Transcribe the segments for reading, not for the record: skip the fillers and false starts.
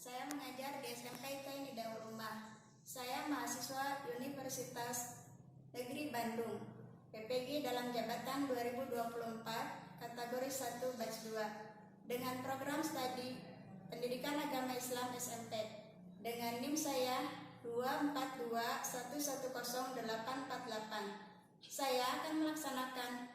Saya mengajar di SMP Taini Daul Ummah. Saya mahasiswa Universitas Negeri Bandung, PPG dalam jabatan 2024, kategori 1 batch 2, dengan program studi Pendidikan Agama Islam SMP, dengan NIM saya 242110848. Saya akan melaksanakan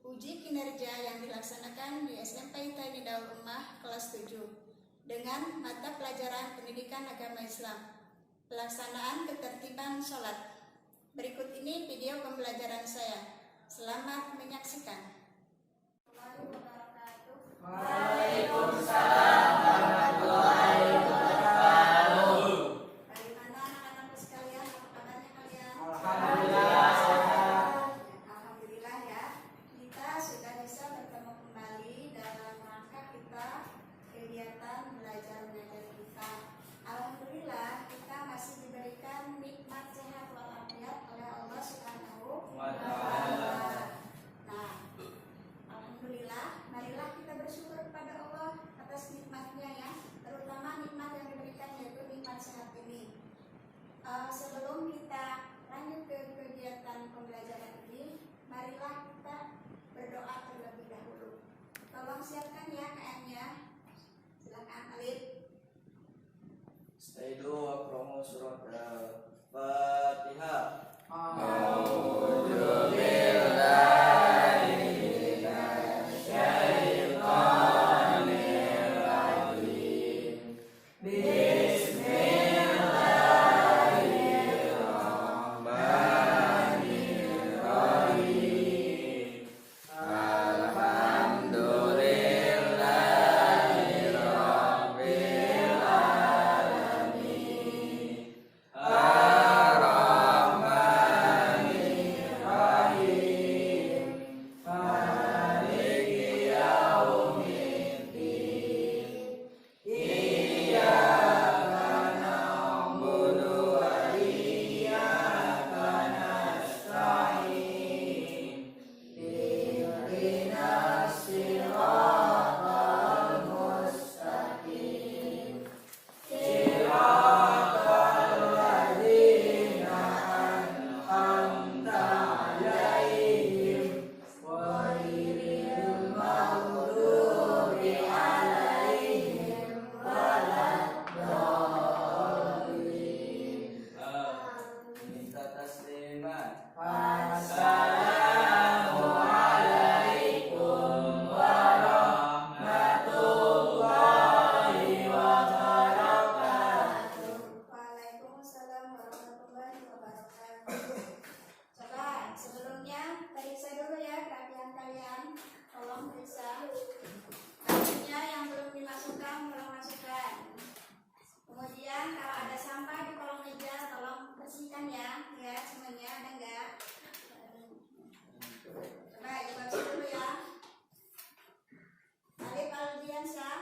uji kinerja yang dilaksanakan di SMP Taini Daul Ummah kelas 7 dengan mata pelajaran Pendidikan Agama Islam. Pelaksanaan ketertiban sholat. Berikut ini video pembelajaran saya. Selamat menyaksikan. Waalaikumsalam warahmatullahi wabarakatuh. Bagaimana anak-anakku sekalian? Apa kabarnya kalian? Alhamdulillah sehat. Alhamdulillah ya. Kita sudah bisa bertemu kembali dalam rangka kita kegiatan belajar mengajar kita. Alhamdulillah kita masih diberikan nikmat sehat walafiat oleh Allah Subhanahu wa Ta'ala. Nah, alhamdulillah, marilah kita bersyukur kepada Allah atas nikmatnya ya, terutama nikmat yang diberikan yaitu nikmat sehat ini. Sebelum kita lanjut ke kegiatan pembelajaran ini, marilah kita berdoa terlebih dahulu. Tolong siapkan ya KM-nya. Silakan Alif. Stay dulu promo surat Al-Fatihah. Waalaikumsalam warahmatullahi wabarakatuh. Coba sebelumnya periksa dulu ya perhatian kalian. Tolong periksa. Kartunya yang belum dimasukkan, tolong masukkan. Kemudian kalau ada sampah di kolong meja, tolong bersihkan ya. Ya semuanya ada enggak? Coba bersih dulu ya. Alif Aldiansyah.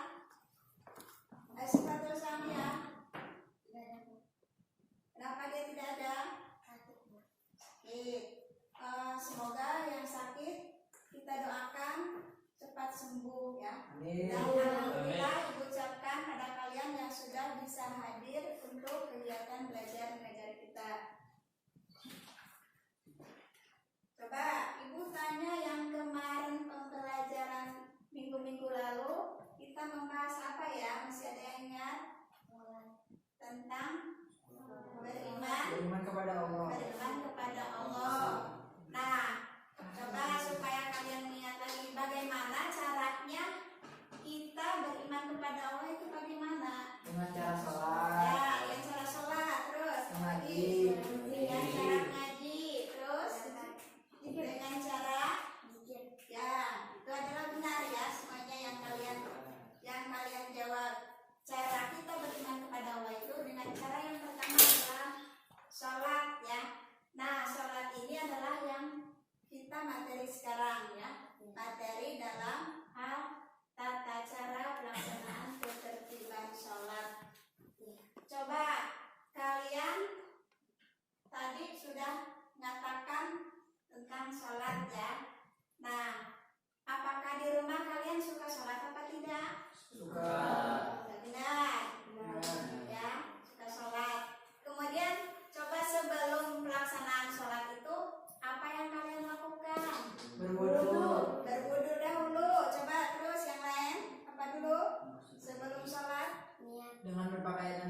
Asifatul Samia. Kenapa dia tidak ada? Semoga yang sakit kita doakan cepat sembuh ya. Dan alhamdulillah Ibu ucapkan pada kalian yang sudah bisa hadir untuk kegiatan belajar mengajar kita. Coba Ibu tanya yang kemarin pembelajaran minggu-minggu lalu kita membahas apa ya? Masih ada yang ingat? Tentang beriman kepada Allah. Beriman kepada Allah. Nah, coba supaya kalian ingat lagi bagaimana caranya kita beriman kepada Allah itu bagaimana? Dengan cara sholat. Ya, dengan cara sholat, terus Ngaji. dengan cara ngaji, terus dengan cara ya, itu adalah benar ya semuanya yang kalian jawab. Cara kita beriman kepada Allah itu dengan cara yang pertama adalah sholat ya.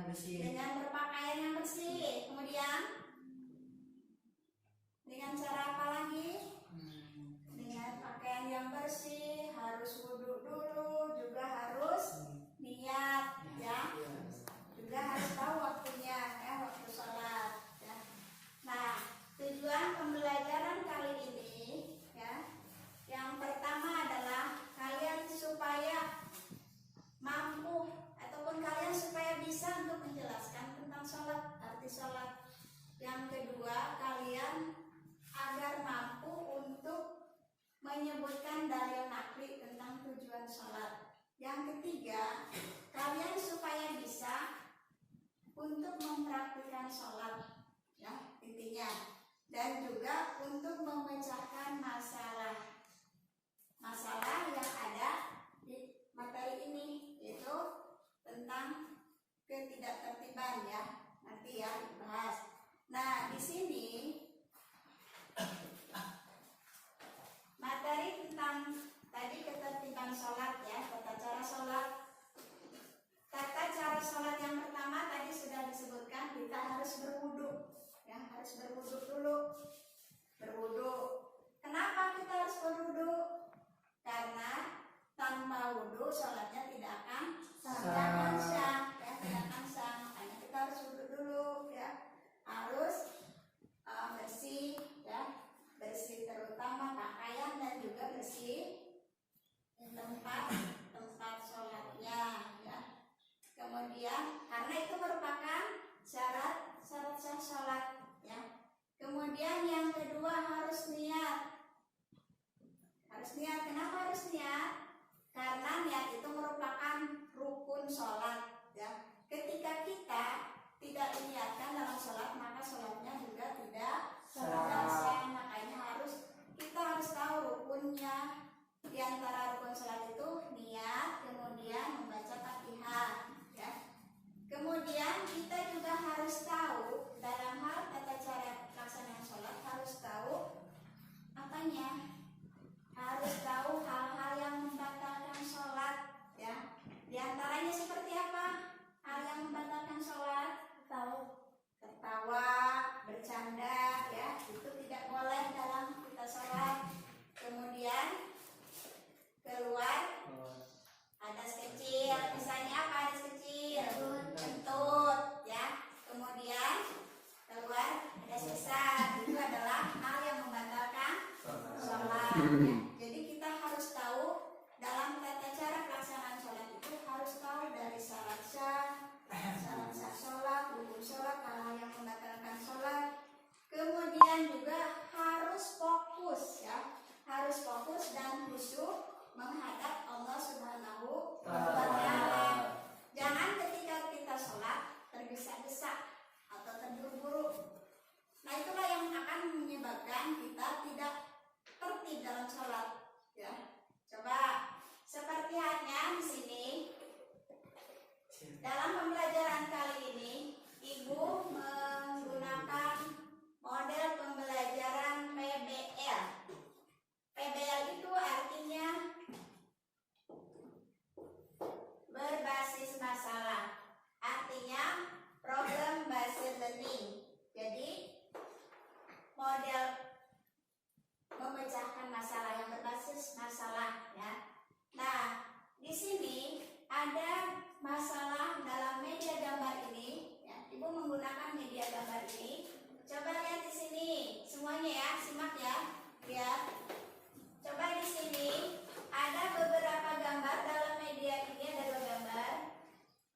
bersih. Dengan berpakaian yang bersih. Kemudian dengan cara apa lagi? Dengan pakaian yang bersih, harus wudhu dulu, juga harus niat, ya. Juga harus tahu waktunya, ya, waktu sholat. Ya. Nah, tujuan pembelajaran kali ini, ya, yang pertama adalah kalian supaya mampu ataupun kalian supaya bisa untuk menjelaskan tentang sholat, arti sholat. Yang kedua, kalian agar mampu untuk menyebutkan dalil nakli tentang tujuan sholat. Yang ketiga, kalian supaya bisa untuk mempraktikkan sholat, ya, intinya. Dan juga untuk memecahkan masalah yang ada di materi ini, yaitu tentang ketidaktertiban, ya, nanti ya dibahas. Nah, di sini materi tentang tadi ketertiban sholat, ya, tata cara sholat. Tata cara sholat yang pertama tadi sudah disebutkan, kita harus berwudu, ya, harus berwudu dulu. Berwudu. Kenapa kita harus berwudu? Karena tanpa wudu sholatnya tidak akan sah, ya, tidak akan sah. Makanya kita harus wudu dulu, ya, harus bersih, ya, bersih terutama pakaian dan juga bersih tempat sholatnya, ya. Kemudian karena itu merupakan syarat sah sholat, ya. Kemudian yang kedua harus niat. Harus niat. Kenapa harus niat? Karena niat itu merupakan rukun sholat, ya. Ketika kita tidak diniatkan dalam sholat, maka sholatnya juga tidak sah. Makanya kita harus tahu rukunnya. Di antara rukun sholat itu niat, kemudian membaca Fatihah, ya. Kemudian kita juga harus tahu dalam hal tata cara pelaksanaan sholat, harus tahu apanya? Harus tahu hal-hal yang membatalkan sholat, ya. Di antaranya seperti apa? Hal yang membatalkan sholat? Tertawa, bercanda, ya, itu tidak boleh dalam kita sholat. Kemudian keluar hadas kecil, misalnya apa hadas kecil? Kentut, ya. Kemudian keluar hadas besar, itu adalah hal yang membatalkan sholat, ya. Jadi kita harus tahu dalam tata cara pelaksanaan sholat itu harus tahu dari syarat sah sholat, rukun sholat, hal-hal yang membatalkan sholat. Kemudian juga harus fokus, ya, harus fokus dan khusyuk menghadap Allah Subhanahu wa Ta'ala. Jangan ketika kita sholat tergesa-gesa atau terburu-buru. Nah, itulah yang akan menyebabkan kita tidak tertib dalam sholat, ya. Coba seperti halnya di sini dalam pembelajaran kali ini, Ibu menggunakan model pembelajaran PBL. PBL itu artinya berbasis masalah, artinya problem based learning. Jadi model memecahkan masalah yang berbasis masalah, ya. Nah, di sini ada masalah dalam media gambar ini, ya. Ibu menggunakan media gambar ini. Coba lihat di sini semuanya, ya, simak, ya. Lihat. Coba di sini ada beberapa gambar dalam media ini, ada 2 gambar.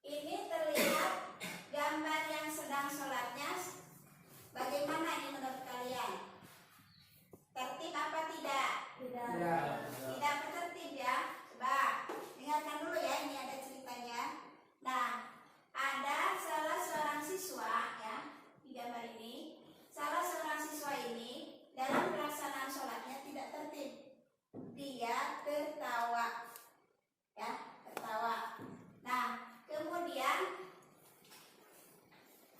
Ini terlihat gambar yang sedang sholatnya. Bagaimana ini menurut kalian? Tertib apa tidak? Tidak tertib, ya. Coba dengarkan dulu, ya, ini ada ceritanya. Nah, ada salah seorang siswa, ya, di gambar ini. Salah seorang siswa ini dalam pelaksanaan sholatnya tidak tertib. Dia tertawa, ya, tertawa. Nah, kemudian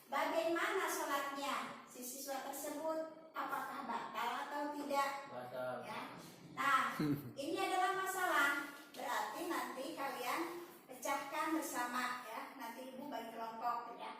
bagaimana sholatnya si siswa tersebut? Apakah batal atau tidak? Batal. Ya. Nah, ini adalah masalah. Berarti nanti kalian pecahkan bersama, ya. Nanti Ibu bagi kelompok, ya.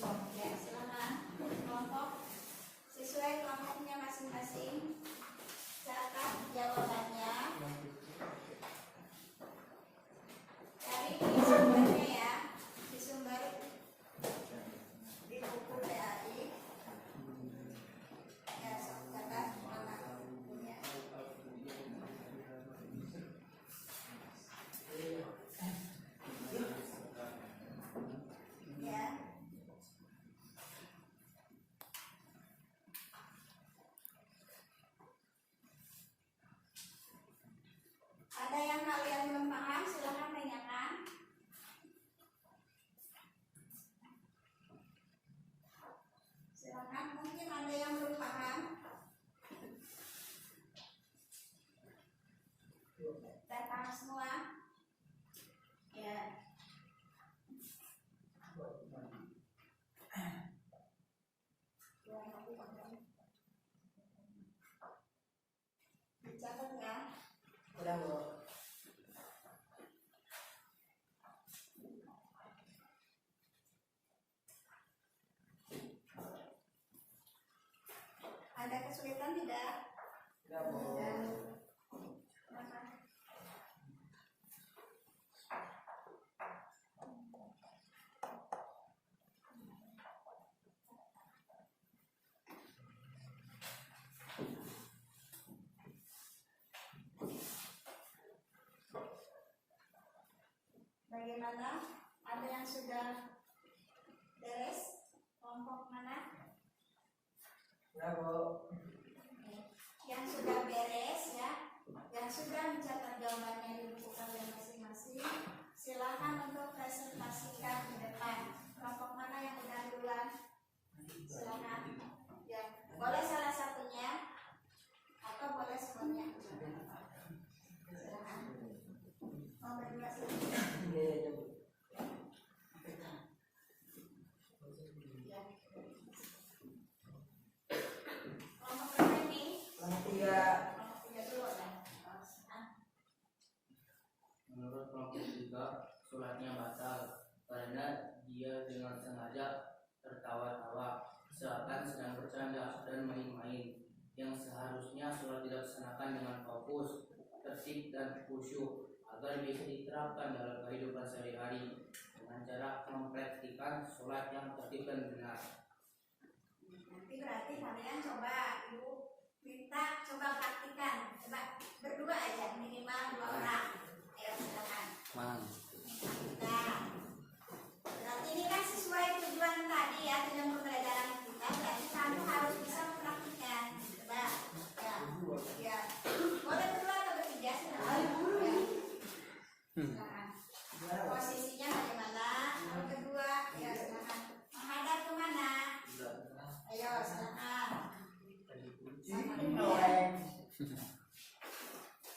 Ya, silakan kelompok sesuai kelompoknya masing-masing. Catat jawabannya. Cari di sumbernya ya, di sumber di buku PAI. Ya, catat mana bukunya. Ya. Ada yang kalian belum paham, silakan tanyakan. Silakan, mungkin ada yang belum paham. Dan paham semua? Ya. Dicatat ya. Udah, Bu. Ada kesulitan tidak? Udah, Bu. Bagaimana? Ada yang sudah beres? Kelompok mana? Udah, Bu. Yang sudah beres ya, yang sudah mencatat jawabannya di buku kalian masing-masing, silakan untuk presentasikan ke depan. Kelompok mana yang udah duluan? Silakan. Ya, boleh salah satunya atau boleh semuanya. Silakan. Mau berdua saja. Iya, Bu. Ya. Kelompok berapa ini? Kelompok 3. Kelompok 3 dulu ya. Menurut kelompok 3, sholatnya batal karena dia dengan sengaja tertawa-tawa seakan sedang bercanda dan main-main, yang seharusnya sholat dilaksanakan dengan fokus, tertib dan khusyuk agar bisa diterapkan dalam kehidupan sehari-hari dengan cara mempraktikkan sholat yang tertib dan benar. Nanti berarti kalian coba ibu minta coba praktikan, coba berdua aja minimal 2 orang. Ayo silakan. Mang. Nah, berarti ini kan sesuai tujuan tadi ya, tujuan pembelajaran kita. Berarti kamu harus bisa mempraktikkan. Coba, ya, ya. Boleh berdua atau bertiga silakan. Ya. Silakan. Posisinya bagaimana? Kalau kedua, ya silakan. Menghadap ke mana? Ayo silakan. Sama dengan.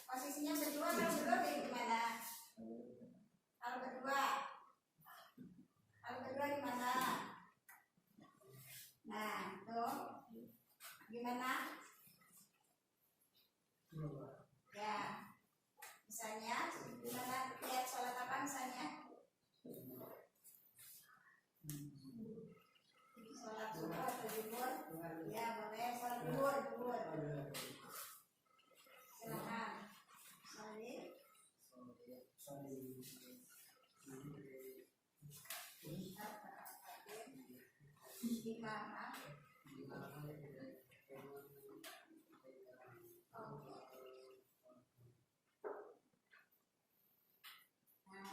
Posisinya berdua atau berdua kayak gimana? Kalau berdua gimana? Nah, tuh gimana? Ya, misalnya gimana? Lihat sholat apa misalnya? Sholat subuh atau zuhur? Ya boleh, sholat zuhur. Silakan. Di mana? Nah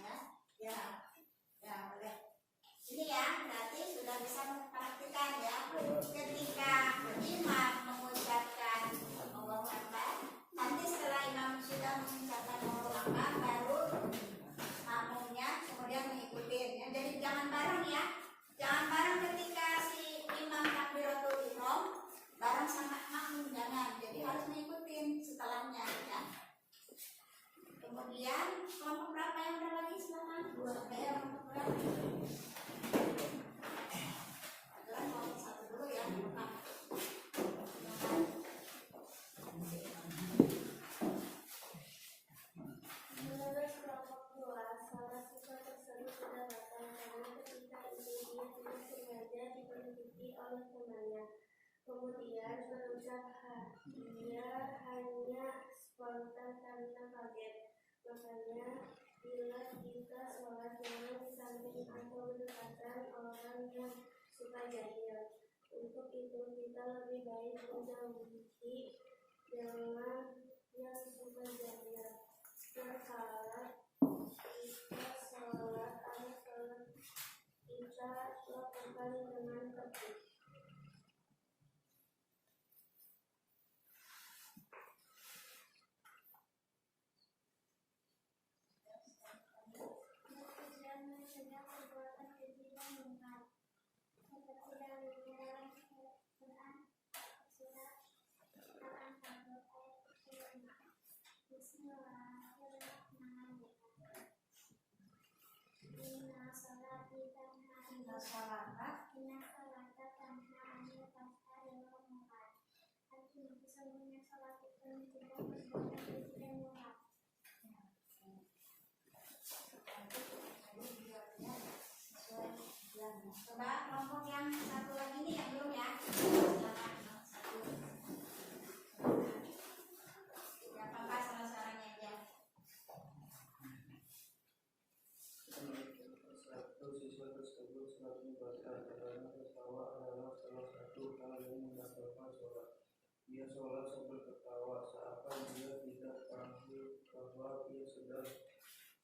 ya, ya boleh. Ini ya, berarti sudah bisa mempraktikkan ya. Ketika imam mengucapkan Allahu Akbar, nanti setelah imam sudah mengucapkan Allahu Akbar, baru makmumnya kemudian mengikuti. Ya, jadi jangan bareng ya. Jangan bareng ketika si imam takbiratul ihram bareng sama makmum, jangan. Jadi harus mengikuti setelahnya ya. Kemudian kelompok berapa yang ada lagi silakan? Ya, kelompok berapa? Adalah kelompok 1 dulu ya. Silakan. oleh temannya. Kemudian berucap dia hanya spontan karena kaget. Makanya bila kita sholat jangan di samping atau berdekatan orang yang suka jahil. Untuk itu kita lebih baik menjauhi jangan yang suka jahil. Terkala kita sholat atau sholat kita lakukan dengan tertib. Kemudian mencegah perbuatan keji dan mungkar, seperti dalam Quran surat Al-Ankabut ayat 5. Bismillahirrahmanirrahim. Inna salata tanha 'anil fahsya'i wal munkar. Artinya sesungguhnya salat itu mencegah perbuatan keji dan mungkar. Coba kelompok yang satu lagi nih yang belum ya. Silakan satu. Ya apa salah suaranya aja. Satu siswa tersebut sholatnya batal karena tertawa adalah salah satu hal yang membatalkan sholat. Dia sholat sambil tertawa seakan dia tidak tahu bahwa dia sedang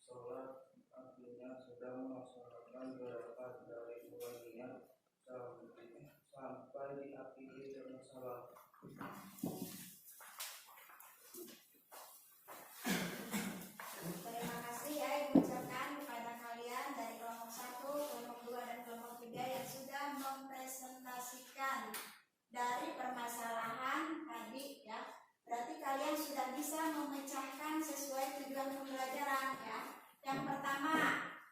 sholat, artinya sedang melaksanakan gerakan dari mulai niat sampai diakhiri dengan salam. Terima kasih ya Ibu ucapkan kepada kalian dari kelompok 1, kelompok 2, dan kelompok 3 yang sudah mempresentasikan dari permasalahan tadi ya. Berarti kalian sudah bisa memecahkan sesuai tujuan pembelajaran ya. Yang pertama,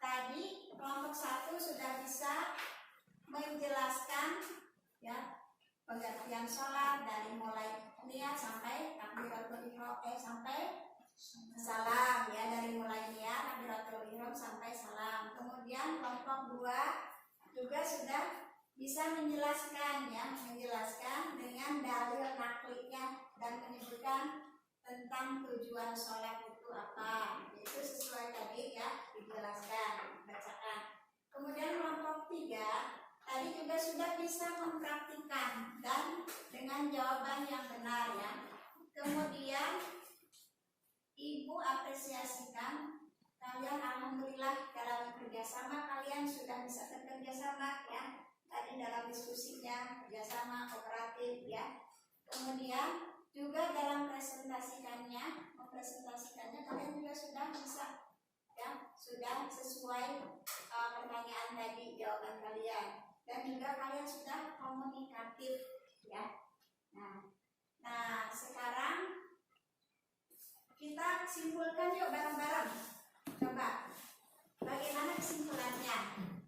tadi kelompok 1 sudah bisa menjelaskan ya pengertian sholat dari mulai niat sampai takbiratul ihram sampai salam ya, dari mulai niat takbiratul ihram sampai salam. Kemudian kelompok 2 juga sudah bisa menjelaskan ya, menjelaskan dengan dalil naklinya dan menyebutkan tentang tujuan sholat itu apa. Itu sesuai tadi ya dijelaskan, bacakan. Kemudian kelompok 3 tadi juga sudah bisa mempraktikkan dan dengan jawaban yang benar ya. Kemudian Ibu apresiasikan kalian, alhamdulillah dalam kerjasama kalian sudah bisa bekerja sama ya. Tadi dalam diskusinya kerjasama kooperatif ya. Kemudian juga dalam mempresentasikannya kalian juga sudah bisa ya, sudah sesuai pertanyaan tadi jawaban kalian, dan juga kalian sudah komunikatif ya. Nah sekarang kita simpulkan yuk bareng-bareng. Coba bagaimana kesimpulannya?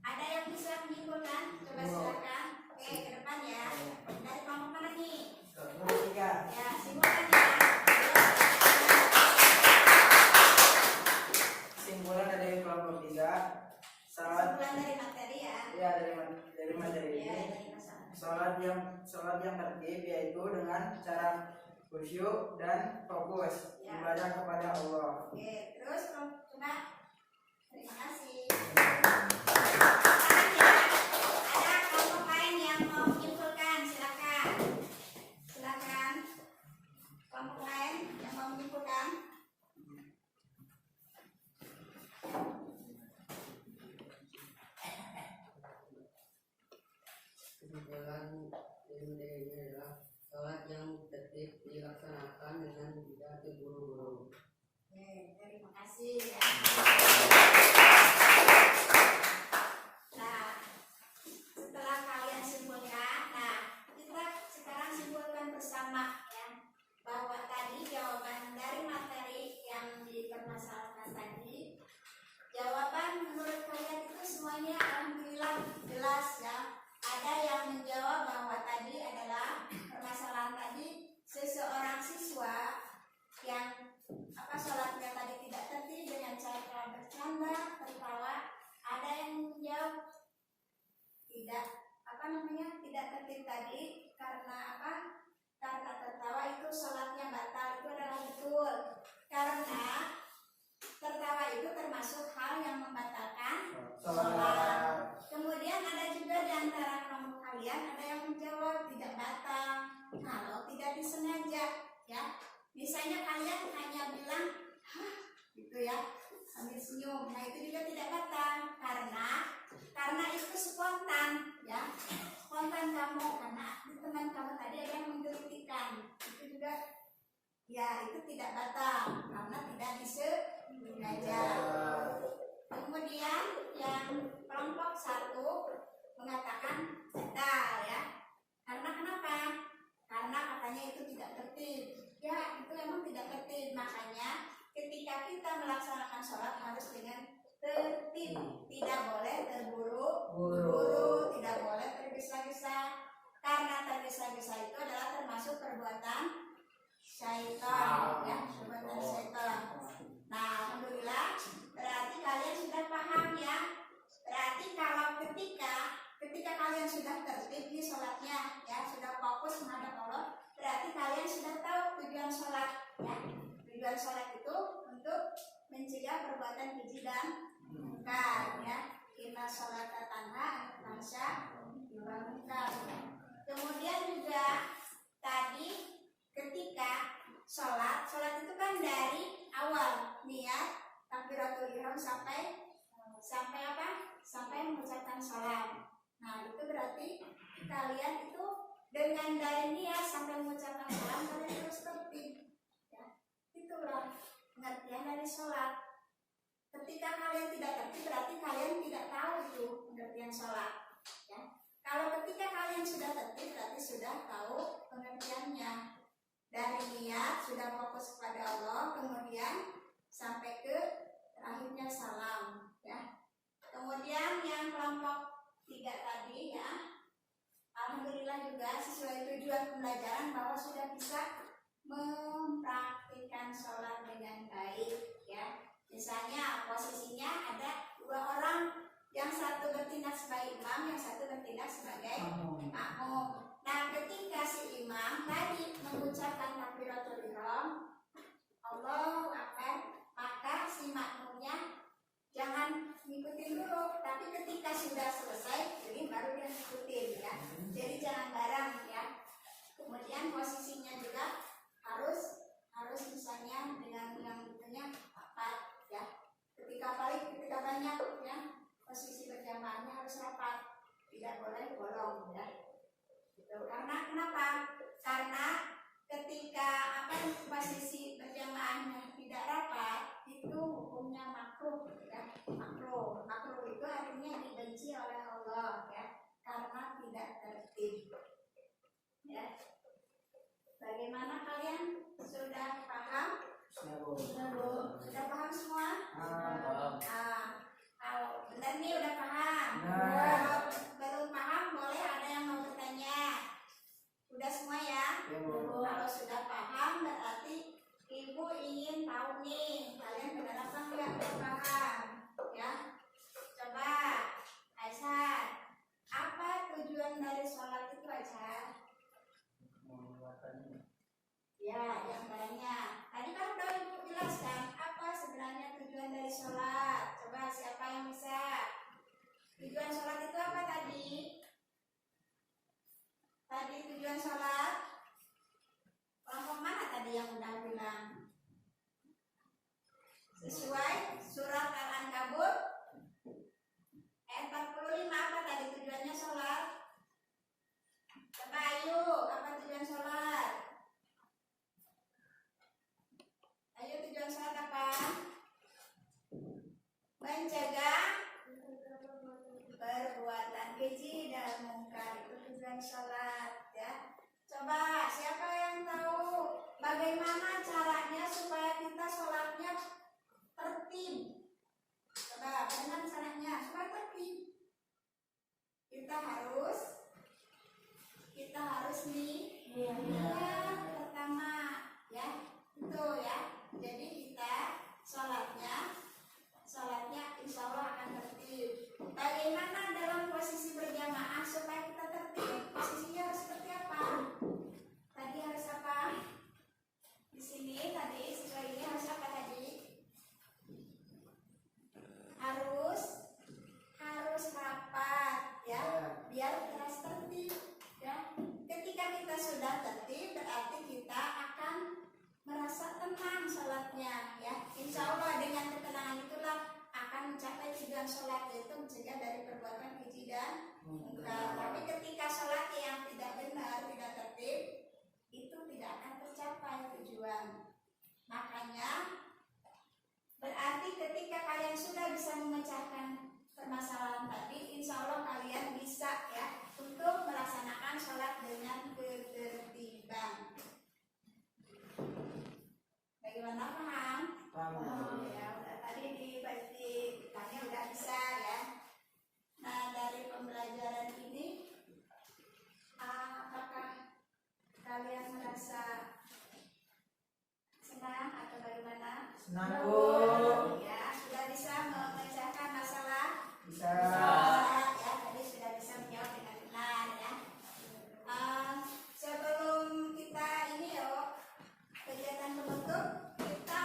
Ada yang bisa menyimpulkan? Coba silakan. Oke, ke depan ya. Dari kelompok mana nih? Kelompok 3. Ya, simpulkan ya. Kesimpulan dari kelompok 3. Salat Kesimpulan dari materi ya. ya dari materi Ya, ini. dari masalah. Salat yang tertib yaitu dengan cara khusyuk dan fokus Ya. ibadah kepada Allah. Oke, terus coba. Terima kasih. Ada kelompok lain yang mau menyimpulkan, silakan. Silakan. Kelompok lain yang mau menyimpulkan. Kesimpulan ini adalah sholat yang tertib dilaksanakan dengan tidak terburu-buru. Oke, terima kasih ya. Nah, setelah kalian simpulkan, kita sekarang simpulkan bersama ya, bahwa tadi jawaban dari materi yang dipermasalahkan tadi, jawaban menurut kalian itu semuanya alhamdulillah jelas ya. Ada yang menjawab bahwa tadi adalah permasalahan tadi seseorang siswa yang sholatnya tadi tidak tertib dengan cara bercanda tidak tertib tadi karena apa? Karena tertawa itu sholatnya batal, itu adalah betul. Karena tertawa itu termasuk hal yang membatalkan sholat. Kemudian ada juga di antara kelompok kalian ada yang menjawab tidak batal kalau tidak disengaja, ya. Misalnya kalian hanya bilang, hah, gitu ya, sambil senyum. Nah itu juga tidak batal karena itu spontan, ya. Spontan kamu karena teman kamu tadi ada yang mengkritikkan, itu juga, ya itu tidak batal karena tidak disengaja. Kemudian yang kelompok satu mengatakan batal, ya. Karena kenapa? Karena katanya itu tidak tertib. Ya itu memang tidak tertib, makanya ketika kita melaksanakan sholat harus dengan tertib, tidak boleh terburu-buru, tidak boleh tergesa-gesa, karena tergesa-gesa itu adalah termasuk perbuatan syaitan, ya, perbuatan syaitan. Nah, alhamdulillah, berarti kalian sudah paham, ya. Berarti kalau ketika kalian sudah tertib di sholatnya, ya, sudah fokus menghadap Allah, berarti kalian sudah tahu tujuan sholat, ya. Tujuan sholat itu untuk mencegah perbuatan keji dan mungkar, ya. Inna sholata tanha anil fahsya'i wal munkar. Kemudian juga tadi ketika sholat itu kan dari awal niat takbiratul ihram sampai apa? Sampai mengucapkan salam. Nah itu berarti kalian itu dengan dari niat sampai mengucapkan salam kalian terus tertib, ya. Itulah pengertian dari sholat. Ketika kalian tidak tertib berarti kalian tidak tahu itu pengertian sholat, ya. Kalau ketika kalian sudah tertib berarti sudah tahu pengertiannya. Dari niat sudah fokus kepada Allah, kemudian sampai ke terakhirnya salam, ya. Kemudian yang kelompok 3 tadi, ya, alhamdulillah juga sesuai tujuan pembelajaran bahwa sudah bisa mempraktikkan sholat dengan baik, ya. Misalnya posisinya ada 2 orang, yang satu bertindak sebagai imam, yang satu bertindak sebagai makmum. Nah, ketika si imam tadi mengucapkan takbiratul ihram, Allahu Akbar, maka si makmumnya jangan ngikutin dulu, tapi ketika sudah selesai, jadi baru dia ngikutin, ya. Jadi jangan bareng, ya. Kemudian posisinya juga harus misalnya dengan itunya rapat, ya. Ketika banyak, ya, posisi berjamaahnya harus rapat, tidak boleh bolong, ya. Karena kenapa? Karena ketika posisi berjamaahnya tidak rapat itu hukumnya makruh, ya. Makruh itu artinya dibenci oleh Allah, ya, karena tidak tertib, ya. Bagaimana kalian sudah paham? Sudah paham semua? Kalau benar nih udah paham. Kalau belum paham boleh ada yang mau bertanya. Udah semua, ya? Kalau sudah paham berarti ibu ingin tahu nih kalian benar apa enggak paham, ya. Coba Aisyah, apa tujuan dari sholat itu, Aisyah? Ya, yang banyak. Tadi kan udah ibu jelaskan apa sebenarnya tujuan dari sholat. Coba siapa yang bisa? Tujuan sholat itu apa tadi? Tadi tujuan sholat kelompok mana tadi yang udah bilang? Sesuai surat Al-Ankabut ayat 45, apa tadi tujuannya sholat? Coba ayo, apa tujuan sholat? Ayo, tujuan sholat apa? Mencegah perbuatan keji dan mungkar, itu tujuan sholat, ya. Coba siapa yang tahu bagaimana caranya supaya kita sholatnya tertib? Bukan, tapi ketika sholat yang tidak benar, tidak tertib, itu tidak akan tercapai tujuan. Makanya berarti ketika kalian sudah bisa memecahkan permasalahan tadi, insya Allah kalian bisa ya untuk melaksanakan sholat dengan ketertiban. Bagaimana, paham? Paham. Ya, udah tadi ditanya udah bisa ya. Nah, dari pembelajaran ini apakah kalian merasa senang atau bagaimana? Senang, Bu. Ya, sudah bisa memecahkan masalah? Bisa. Ya, tadi sudah bisa menjawab dengan benar ya. Sebelum kita ini kegiatan penutup, kita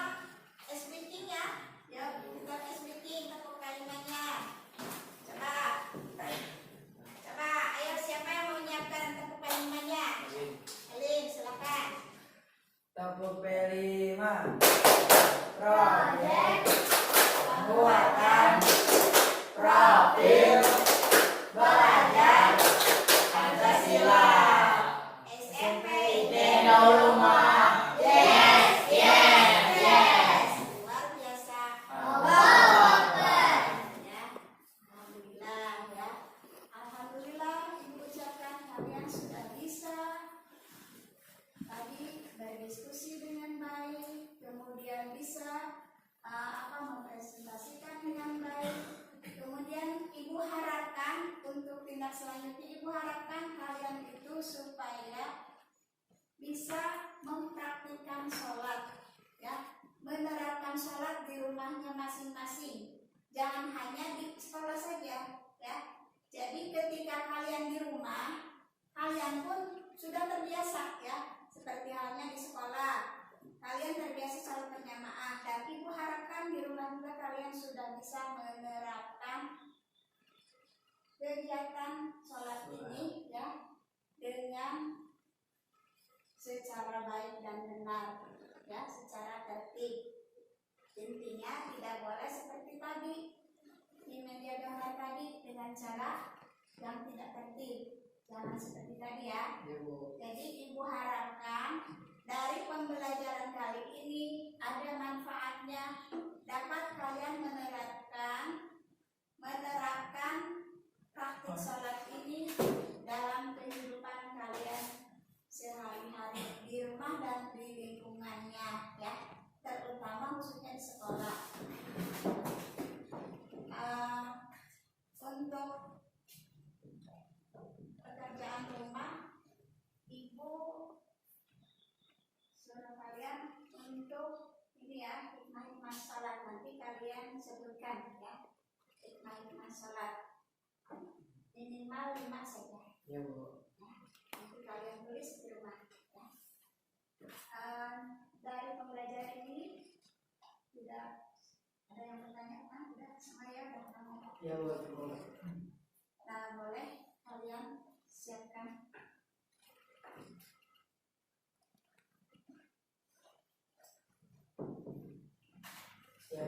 speaking ya. Ya, kita speaking tepuk kalimatnya. Coba, ayo siapa yang mau menyiapkan tepuk kalimatnya? Elin, silakan. Tepuk P5. Proyek pembuatan profil belajar Pancasila SMP Rumah. Yes, yes, yes. Luar biasa. Ya, alhamdulillah ya. Alhamdulillah Ibu ucapkan kalian sudah bisa tadi berdiskusi dengan baik, kemudian bisa mempresentasikan dengan baik. Kemudian Ibu harapkan untuk tindak selanjutnya, Ibu harapkan kalian itu supaya bisa mempraktikkan sholat, ya, menerapkan sholat di rumahnya masing-masing. Jangan hanya di sekolah saja, ya. Jadi ketika kalian di rumah, kalian pun sudah terbiasa, ya, seperti halnya di sekolah. Kalian terbiasa sholat berjamaah, dan Ibu harapkan di rumah juga kalian sudah bisa menerapkan kegiatan sholat ini, ya, dengan secara baik dan benar, ya, secara tertib. Intinya tidak boleh seperti tadi di media gambar tadi dengan cara yang tidak tertib. Jangan seperti tadi ya. Jadi Ibu harapkan dari pembelajaran kali ini ada manfaatnya, dapat kalian menerapkan praktik sholat ini dalam kehidupan kalian sehari-hari di rumah dan di lingkungannya, ya, terutama khususnya di sekolah. Untuk pekerjaan rumah, Ibu suruh kalian untuk ini ya, hikmah-hikmah sholat, nanti kalian sebutkan ya, hikmah-hikmah sholat minimal 5 saja. Ya, Bu. Nanti kalian tulis di rumah ya. Dari pembelajaran ini tidak ada yang bertanya, udah sama ya, udah kamu. Ya, Bu. Nah, boleh kalian siapkan. Ya,